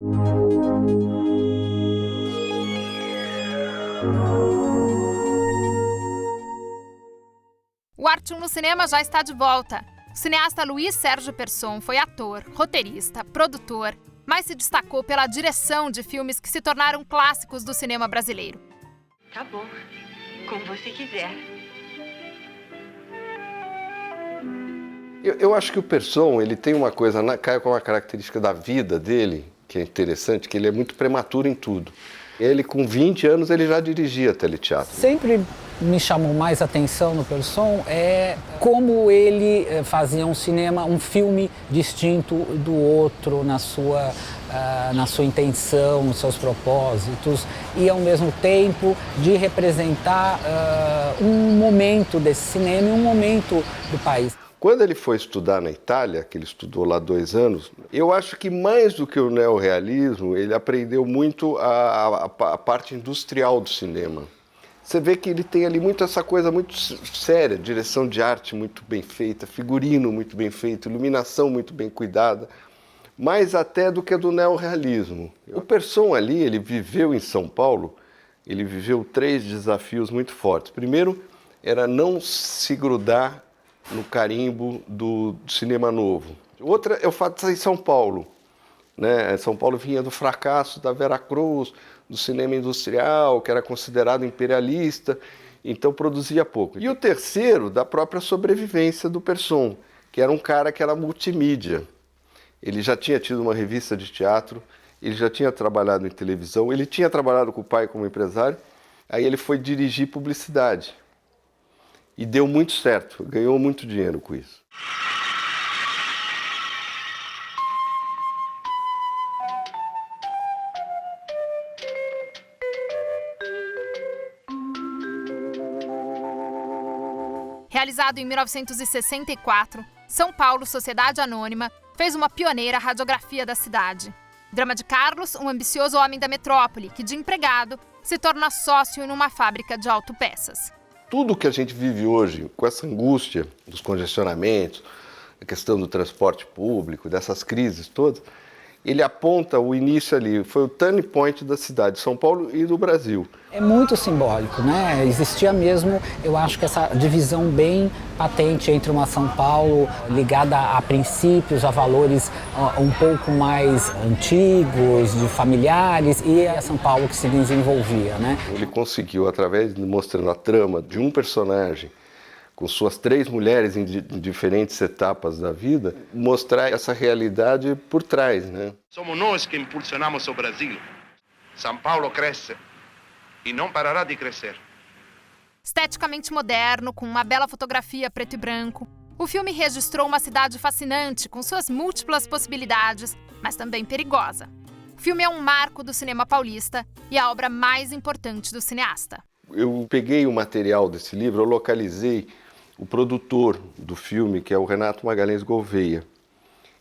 O Arte 1 no Cinema já está de volta. O cineasta Luiz Sérgio Persson foi ator, roteirista, produtor, mas se destacou pela direção de filmes que se tornaram clássicos do cinema brasileiro. Tá bom, como você quiser. Eu acho que o Persson, ele tem uma coisa, com uma característica da vida dele, que é interessante, que ele é muito prematuro em tudo. Ele, com 20 anos, ele já dirigia teleteatro. Sempre me chamou mais atenção no Persson como ele fazia um cinema, um filme distinto do outro na sua intenção, nos seus propósitos, e ao mesmo tempo de representar um momento desse cinema e um momento do país. Quando ele foi estudar na Itália, que ele estudou lá 2 anos, eu acho que mais do que o neorrealismo, ele aprendeu muito a parte industrial do cinema. Você vê que ele tem ali muito essa coisa muito séria, direção de arte muito bem feita, figurino muito bem feito, iluminação muito bem cuidada, mais até do que do neorrealismo. O Persson ali, ele viveu em São Paulo, ele viveu 3 desafios muito fortes. Primeiro, era não se grudar no carimbo do cinema novo. Outra é o fato de estar em São Paulo, né? São Paulo vinha do fracasso da Veracruz, do cinema industrial, que era considerado imperialista, então produzia pouco. E o terceiro, da própria sobrevivência do Persson, que era um cara que era multimídia. Ele já tinha tido uma revista de teatro, ele já tinha trabalhado em televisão, ele tinha trabalhado com o pai como empresário, aí ele foi dirigir publicidade. E deu muito certo, ganhou muito dinheiro com isso. Realizado em 1964, São Paulo Sociedade Anônima fez uma pioneira radiografia da cidade. Drama de Carlos, um ambicioso homem da metrópole que, de empregado, se torna sócio em uma fábrica de autopeças. Tudo que a gente vive hoje, com essa angústia dos congestionamentos, a questão do transporte público, dessas crises todas, ele aponta o início ali, foi o turning point da cidade de São Paulo e do Brasil. É muito simbólico, né? Existia mesmo, eu acho que essa divisão bem patente entre uma São Paulo ligada a princípios, a valores um pouco mais antigos, de familiares, e a São Paulo que se desenvolvia, né? Ele conseguiu, através de mostrando a trama de um personagem, com suas 3 mulheres em diferentes etapas da vida, mostrar essa realidade por trás, né? Somos nós que impulsionamos o Brasil. São Paulo cresce e não parará de crescer. Esteticamente moderno, com uma bela fotografia preto e branco, o filme registrou uma cidade fascinante, com suas múltiplas possibilidades, mas também perigosa. O filme é um marco do cinema paulista e a obra mais importante do cineasta. Eu peguei o material desse livro, eu localizei o produtor do filme, que é o Renato Magalhães Gouveia,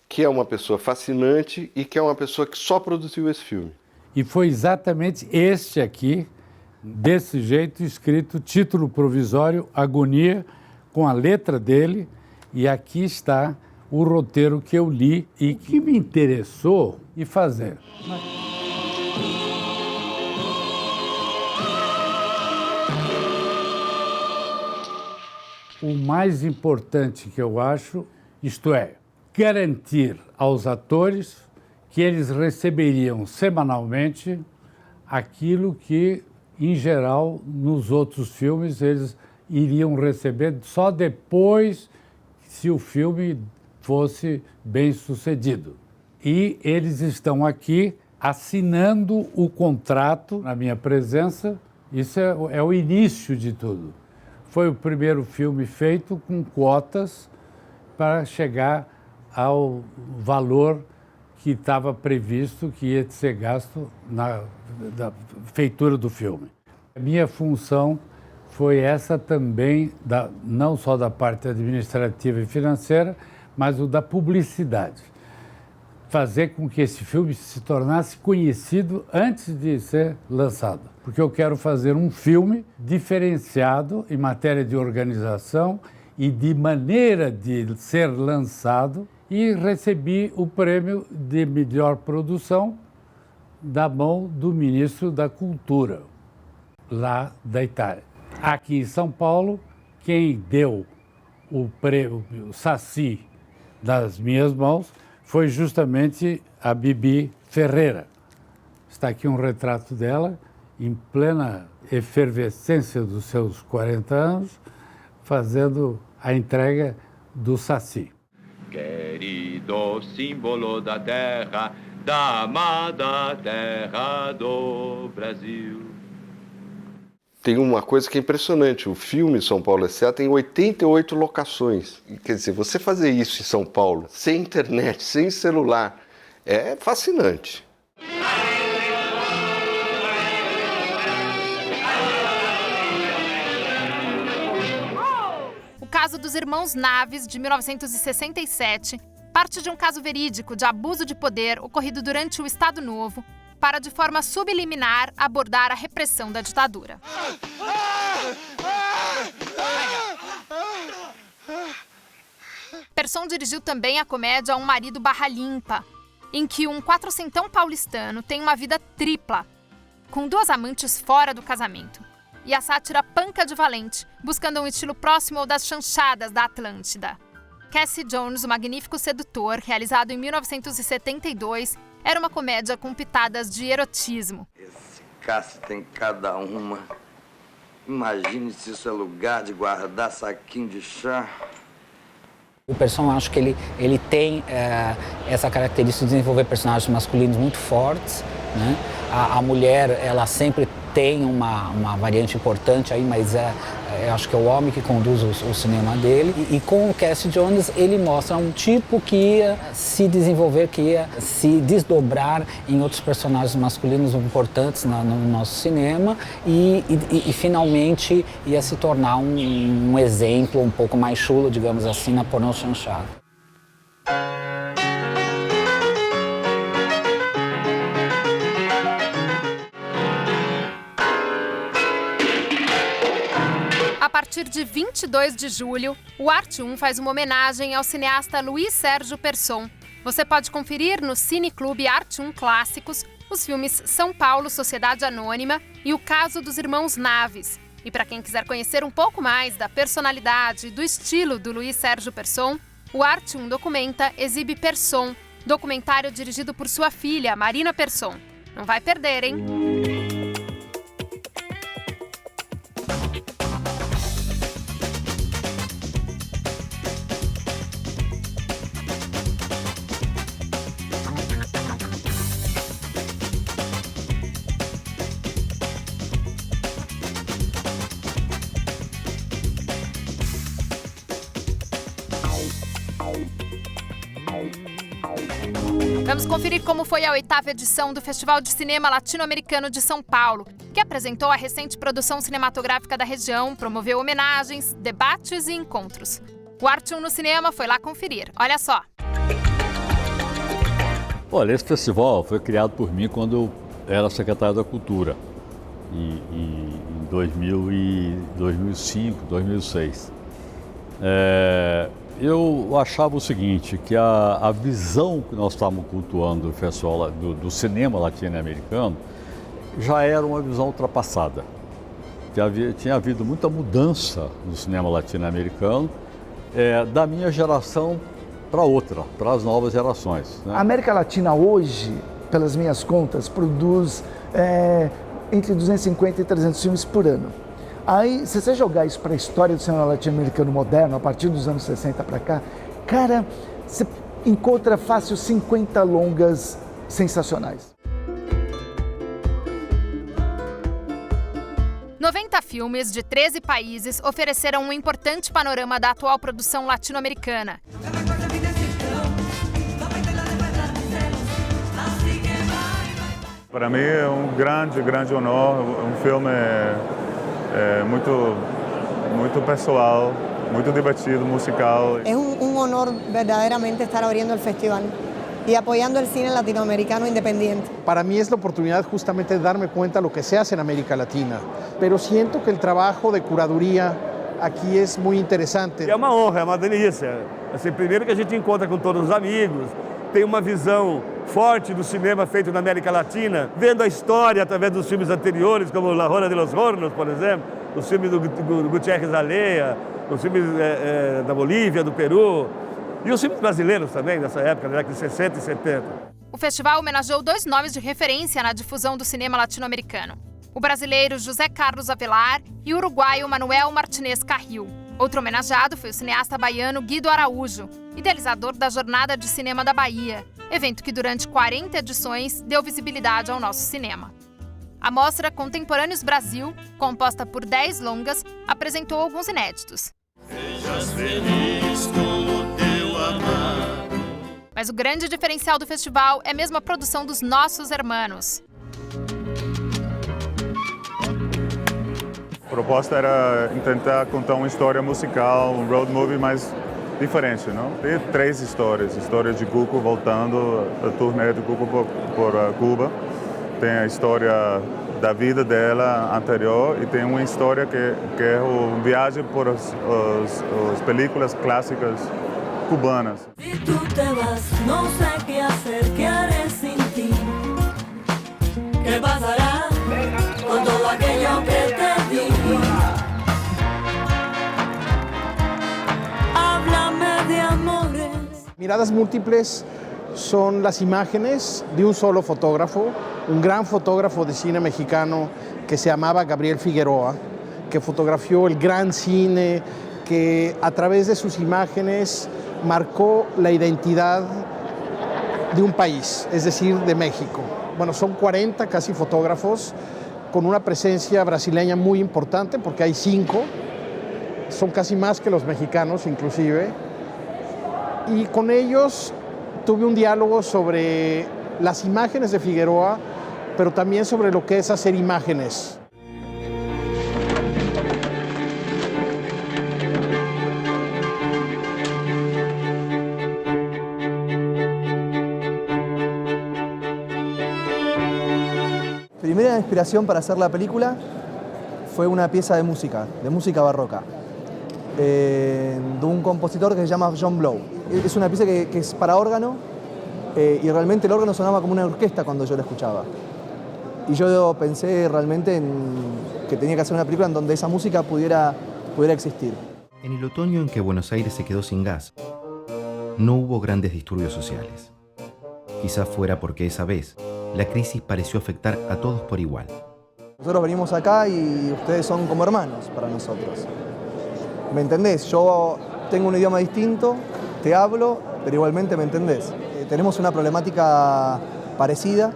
que é uma pessoa fascinante e que é uma pessoa que só produziu esse filme. E foi exatamente este aqui, desse jeito, escrito título provisório, Agonia, com a letra dele, e aqui está o roteiro que eu li e que me interessou em fazer. O mais importante que eu acho, isto é, garantir aos atores que eles receberiam semanalmente aquilo que, em geral, nos outros filmes eles iriam receber só depois se o filme fosse bem sucedido. E eles estão aqui assinando o contrato na minha presença. Isso é o início de tudo. Foi o primeiro filme feito com cotas para chegar ao valor que estava previsto que ia ser gasto na feitura do filme. A minha função foi essa também, não só da parte administrativa e financeira, mas o da publicidade. Fazer com que esse filme se tornasse conhecido antes de ser lançado. Porque eu quero fazer um filme diferenciado em matéria de organização e de maneira de ser lançado, e recebi o prêmio de melhor produção da mão do ministro da Cultura, lá da Itália. Aqui em São Paulo, quem deu o Saci nas minhas mãos foi justamente a Bibi Ferreira. Está aqui um retrato dela, em plena efervescência dos seus 40 anos, fazendo a entrega do Saci. Querido símbolo da terra, da amada terra do Brasil. Tem uma coisa que é impressionante, o filme São Paulo S.A. tem 88 locações. Quer dizer, você fazer isso em São Paulo, sem internet, sem celular, é fascinante. O caso dos irmãos Naves, de 1967, parte de um caso verídico de abuso de poder ocorrido durante o Estado Novo, para de forma subliminar abordar a repressão da ditadura. Persson dirigiu também a comédia Um Marido Barra Limpa, em que um quatrocentão paulistano tem uma vida tripla, com 2 amantes fora do casamento. E a sátira Panca de Valente, buscando um estilo próximo ao das chanchadas da Atlântida. Cassie Jones, O Magnífico Sedutor, realizado em 1972, era uma comédia com pitadas de erotismo. Esse Cassie tem cada uma. Imagine se isso é lugar de guardar saquinho de chá. O Persson, acho que ele tem essa característica de desenvolver personagens masculinos muito fortes, né? A mulher, ela sempre tem uma variante importante aí, mas eu acho que é o homem que conduz o cinema dele. E com o Cassie Jones, ele mostra um tipo que ia se desenvolver, que ia se desdobrar em outros personagens masculinos importantes no nosso cinema e finalmente ia se tornar um exemplo um pouco mais chulo, digamos assim, na pornô chanchada. A partir de 22 de julho, o Arte 1 faz uma homenagem ao cineasta Luiz Sérgio Persson. Você pode conferir no Cineclube Arte 1 Clássicos os filmes São Paulo, Sociedade Anônima e O Caso dos Irmãos Naves. E para quem quiser conhecer um pouco mais da personalidade e do estilo do Luiz Sérgio Persson, o Arte 1 Documenta exibe Persson, documentário dirigido por sua filha, Marina Persson. Não vai perder, hein? Vamos conferir como foi a 8ª edição do Festival de Cinema Latino-Americano de São Paulo, que apresentou a recente produção cinematográfica da região, promoveu homenagens, debates e encontros. O Arte 1 no Cinema foi lá conferir. Olha só. Olha, esse festival foi criado por mim quando eu era secretário da Cultura, em 2005, 2006. Eu achava o seguinte, que a visão que nós estávamos cultuando do festival do cinema latino-americano já era uma visão ultrapassada. Tinha havido muita mudança no cinema latino-americano, da minha geração para outra, para as novas gerações, né? A América Latina hoje, pelas minhas contas, produz entre 250 e 300 filmes por ano. Aí, se você jogar isso para a história do cinema latino-americano moderno, a partir dos anos 60 para cá, cara, você encontra fácil 50 longas sensacionais. 90 filmes de 13 países ofereceram um importante panorama da atual produção latino-americana. Para mim é um grande honor, um filme muito pessoal, muito divertido, musical. Es un honor verdaderamente estar abriendo el festival y apoyando el cine latinoamericano independiente. Para mí es la oportunidad justamente de darme cuenta de lo que se hace en América Latina, pero siento que el trabajo de curaduría aqui é muito interessante. É uma honra, é uma delícia. Assim, primeiro que a gente encontra com todos os amigos, tem uma visão forte do cinema feito na América Latina, vendo a história através dos filmes anteriores, como La Hora de los Hornos, por exemplo, os filmes do Gutiérrez Alea, os filmes da Bolívia, do Peru, e os filmes brasileiros também, nessa época, na década de 60 e 70. O festival homenageou 2 nomes de referência na difusão do cinema latino-americano: o brasileiro José Carlos Avelar e o uruguaio Manuel Martínez Carril. Outro homenageado foi o cineasta baiano Guido Araújo, idealizador da Jornada de Cinema da Bahia, evento que durante 40 edições deu visibilidade ao nosso cinema. A mostra Contemporâneos Brasil, composta por 10 longas, apresentou alguns inéditos. Sejas feliz com o teu amado. Mas o grande diferencial do festival é mesmo a produção dos nossos hermanos. A proposta era tentar contar uma história musical, um road movie mais diferente, não? Tem 3 histórias. História de Cuco voltando, a turnê de Cuco por Cuba. Tem a história da vida dela anterior e tem uma história que é uma viagem por as películas clássicas cubanas. Si tú te vas, no sé qué hacer, qué haré sin ti. ¿Qué pasará con todo aquello que te di? Háblame de amores. Miradas múltiples son las imágenes de un solo fotógrafo, un gran fotógrafo de cine mexicano que se llamaba Gabriel Figueroa, que fotografió el gran cine, que a través de sus imágenes marcó la identidad de un país, es decir, de México. Bueno, son 40 casi fotógrafos con una presencia brasileña muy importante porque hay 5, son casi más que los mexicanos inclusive, y con ellos tuve un diálogo sobre las imágenes de Figueroa, pero también sobre lo que es hacer imágenes. Primera inspiración para hacer la película fue una pieza de música barroca, de un compositor que se llama John Blow. Es una pieza que es para órgano y realmente el órgano sonaba como una orquesta cuando yo la escuchaba. Y yo pensé realmente que tenía que hacer una película en donde esa música pudiera existir. En el otoño en que Buenos Aires se quedó sin gas, no hubo grandes disturbios sociales. Quizás fuera porque esa vez la crisis pareció afectar a todos por igual. Nosotros venimos acá y ustedes son como hermanos para nosotros. ¿Me entendés? Yo tengo un idioma distinto, te hablo, pero igualmente me entendés. Tenemos una problemática parecida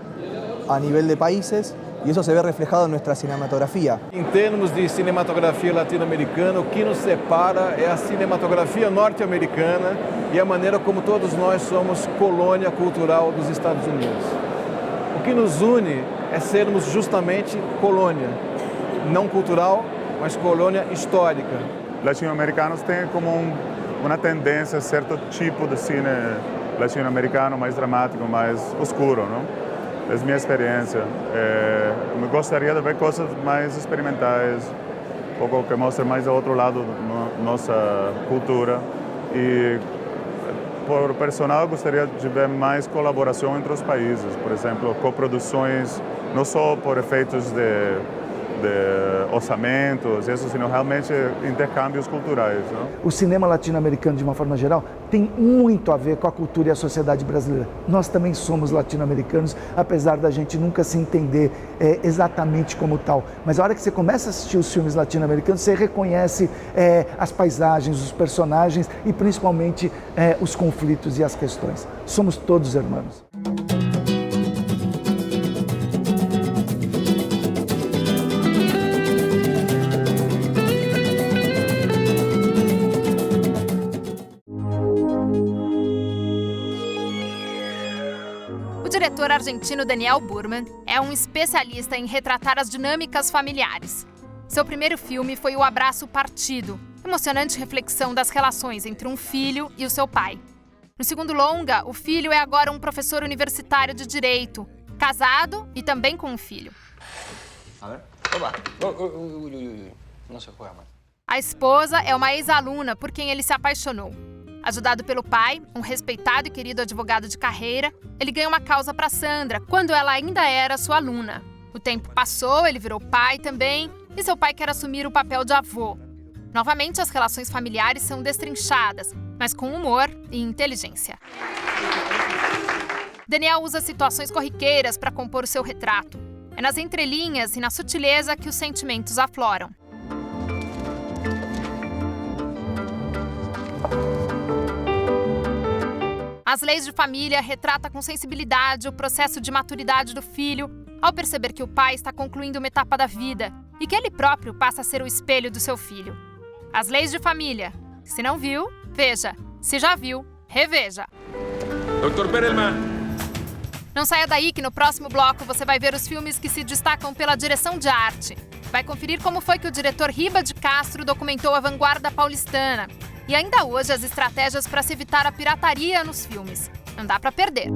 a nivel de países e isso se vê reflejado em nossa cinematografia. Em termos de cinematografia latino-americana, o que nos separa é a cinematografia norte-americana e a maneira como todos nós somos colônia cultural dos Estados Unidos. O que nos une é sermos justamente colônia, não cultural, mas colônia histórica. Latino-americanos têm como uma tendência a certo tipo de cine latino-americano mais dramático, mais oscuro, não? É minha experiência. Eu gostaria de ver coisas mais experimentais, um pouco que mostrem mais o outro lado da nossa cultura. E, por personal, gostaria de ver mais colaboração entre os países. Por exemplo, coproduções, não só por efeitos de orçamentos, isso, sino realmente intercâmbios culturais. Não? O cinema latino-americano, de uma forma geral, tem muito a ver com a cultura e a sociedade brasileira. Nós também somos latino-americanos, apesar da gente nunca se entender exatamente como tal. Mas a hora que você começa a assistir os filmes latino-americanos, você reconhece as paisagens, os personagens e principalmente os conflitos e as questões. Somos todos irmãos. O diretor argentino Daniel Burman é um especialista em retratar as dinâmicas familiares. Seu primeiro filme foi O Abraço Partido, emocionante reflexão das relações entre um filho e o seu pai. No segundo longa, o filho é agora um professor universitário de direito, casado e também com um filho. A ver, opa. Não se juega mais. A esposa é uma ex-aluna por quem ele se apaixonou. Ajudado pelo pai, um respeitado e querido advogado de carreira, ele ganha uma causa para Sandra, quando ela ainda era sua aluna. O tempo passou, ele virou pai também, e seu pai quer assumir o papel de avô. Novamente, as relações familiares são destrinchadas, mas com humor e inteligência. Daniel usa situações corriqueiras para compor o seu retrato. É nas entrelinhas e na sutileza que os sentimentos afloram. As Leis de Família retrata com sensibilidade o processo de maturidade do filho ao perceber que o pai está concluindo uma etapa da vida e que ele próprio passa a ser o espelho do seu filho. As Leis de Família. Se não viu, veja. Se já viu, reveja. Dr. Perelman. Não saia daí que no próximo bloco você vai ver os filmes que se destacam pela direção de arte. Vai conferir como foi que o diretor Riba de Castro documentou a vanguarda paulistana. E ainda hoje as estratégias para se evitar a pirataria nos filmes. Não dá para perder.